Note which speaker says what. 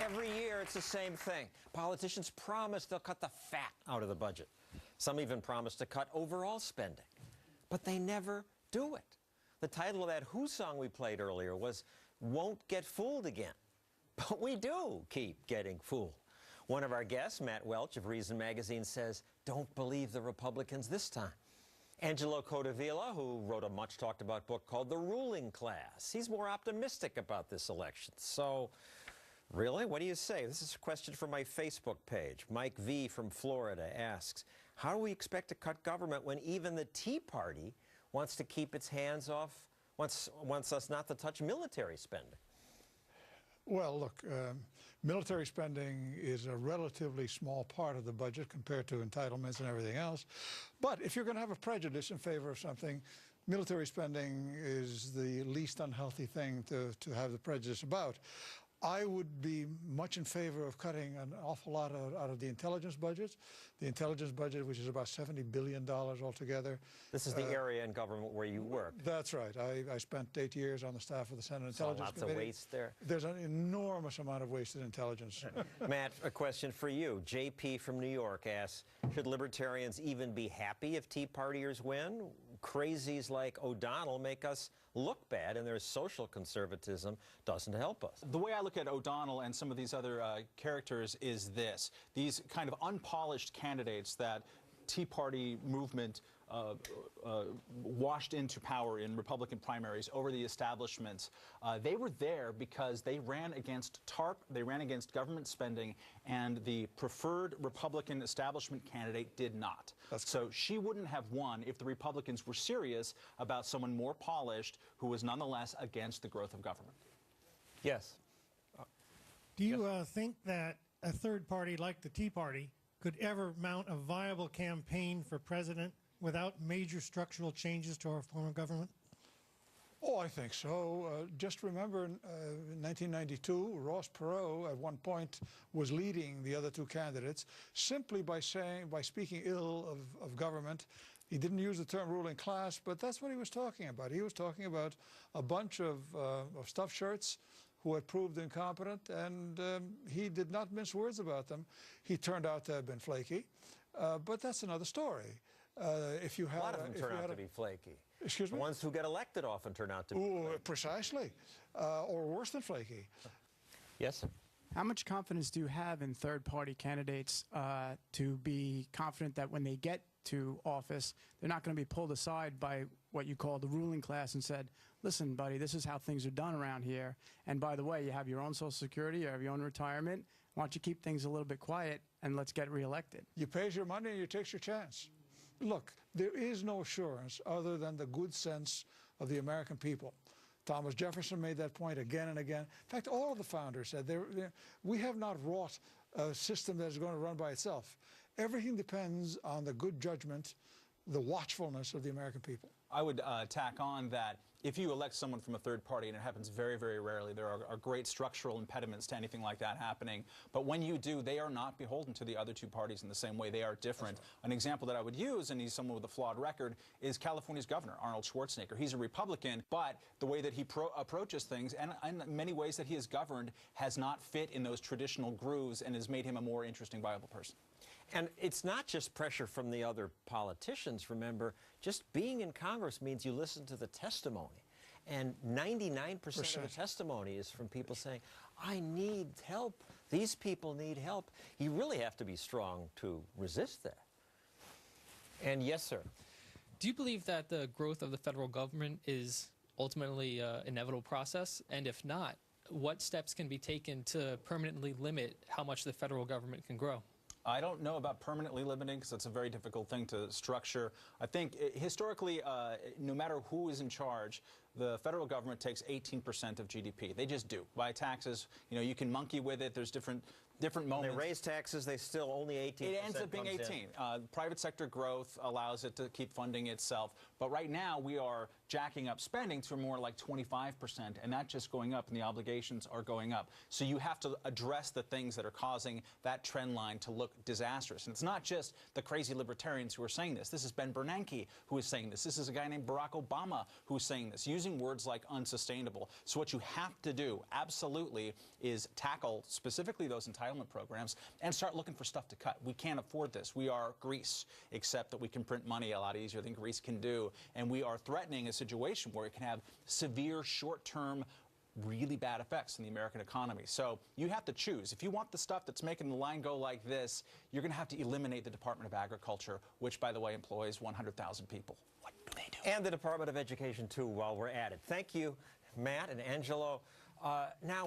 Speaker 1: Every year, it's the same thing. Politicians promise they'll cut the fat out of the budget. Some even promise to cut overall spending. But they never do it. The title of that Who song we played earlier was Won't Get Fooled Again. But we do keep getting fooled. One of our guests, Matt Welch of Reason Magazine, says, don't believe the Republicans this time. Angelo Codevilla, who wrote a much-talked-about book called The Ruling Class, he's more optimistic about this election. So, really, what do you say? This is a question from my Facebook page. Mike V. from Florida asks, how do we expect to cut government when even the Tea Party wants to keep its hands off, wants us not to touch military spending?
Speaker 2: Well, look, military spending is a relatively small part of the budget compared to entitlements and everything else. But if you're going to have a prejudice in favor of something, military spending is the least unhealthy thing to have the prejudice about. I would be much in favor of cutting an awful lot out of the intelligence budgets. The intelligence budget, which is about $70 billion altogether.
Speaker 1: This is the area in government where you work.
Speaker 2: That's right. I spent 8 years on the staff of the Senate Intelligence Committee.
Speaker 1: Lots of waste there.
Speaker 2: There's an enormous amount of wasted intelligence.
Speaker 1: Matt, a question for you. JP from New York asks, should libertarians even be happy if Tea Partiers win? Crazies like O'Donnell make us look bad, and their social conservatism doesn't help us.
Speaker 3: The way I look at O'Donnell and some of these other characters is this. These kind of unpolished candidates that Tea Party movement washed into power in Republican primaries over the establishments. They were there because they ran against TARP, they ran against government spending, and the preferred Republican establishment candidate did not. So she wouldn't have won if the Republicans were serious about someone more polished who was nonetheless against the growth of government.
Speaker 1: Yes.
Speaker 4: Do you think that a third party like the Tea Party could ever mount a viable campaign for president without major structural changes to our form of government?
Speaker 2: Oh, I think so. Just remember in 1992, Ross Perot at one point was leading the other two candidates simply by speaking ill of government. He didn't use the term ruling class, but that's what he was talking about. He was talking about a bunch of stuffed shirts who had proved incompetent, and he did not mince words about them. He turned out to have been flaky, but that's another story. If you had
Speaker 1: a lot of them turn out to be flaky.
Speaker 2: Excuse me?
Speaker 1: The ones who get elected often turn out to be flaky.
Speaker 2: Precisely, or worse than flaky.
Speaker 1: Yes, sir.
Speaker 5: How much confidence do you have in third-party candidates to be confident that when they get to office, they're not going to be pulled aside by what you call the ruling class and said, listen, buddy, this is how things are done around here. And by the way, you have your own Social Security, you have your own retirement. Why don't you keep things a little bit quiet and let's get reelected?
Speaker 2: You pays your money and you takes your chance. Look, there is no assurance other than the good sense of the American people. Thomas Jefferson made that point again and again. In fact, all of the founders said we have not wrought a system that is going to run by itself. Everything depends on the good judgment, the watchfulness of the American people.
Speaker 3: I would tack on that if you elect someone from a third party, and it happens very, very rarely, there are great structural impediments to anything like that happening. But when you do, they are not beholden to the other two parties in the same way. They are different. An example that I would use, and he's someone with a flawed record, is California's governor, Arnold Schwarzenegger. He's a Republican, but the way that he approaches things, and in many ways that he has governed, has not fit in those traditional grooves and has made him a more interesting, viable person.
Speaker 1: And it's not just pressure from the other politicians. Remember, just being in Congress means you listen to the testimony. And 99% of the testimony is from people saying, I need help. These people need help. You really have to be strong to resist that. And yes, sir.
Speaker 6: Do you believe that the growth of the federal government is ultimately an inevitable process? And if not, what steps can be taken to permanently limit how much the federal government can grow?
Speaker 3: I don't know about permanently limiting because it's a very difficult thing to structure. I think historically, no matter who is in charge, the federal government takes 18% of GDP. They just do. By taxes, you know, you can monkey with it. There's different different
Speaker 1: When
Speaker 3: moments.
Speaker 1: they raise taxes, they still only 18%.
Speaker 3: It ends up being
Speaker 1: comes in.
Speaker 3: 18. Private sector growth allows it to keep funding itself. But right now, we are jacking up spending to more like 25%, and that's just going up, and the obligations are going up. So you have to address the things that are causing that trend line to look disastrous. And it's not just the crazy libertarians who are saying this. This is Ben Bernanke who is saying this. This is a guy named Barack Obama who's saying this, using words like unsustainable. So what you have to do, absolutely, is tackle specifically those entitlement programs and start looking for stuff to cut. We can't afford this. We are Greece, except that we can print money a lot easier than Greece can do. And we are threatening a situation where it can have severe short-term, really bad effects in the American economy. So you have to choose. If you want the stuff that's making the line go like this, you're going to have to eliminate the Department of Agriculture, which, by the way, employs 100,000 people. What do they do?
Speaker 1: And the Department of Education, too, while we're at it. Thank you, Matt and Angelo. Now,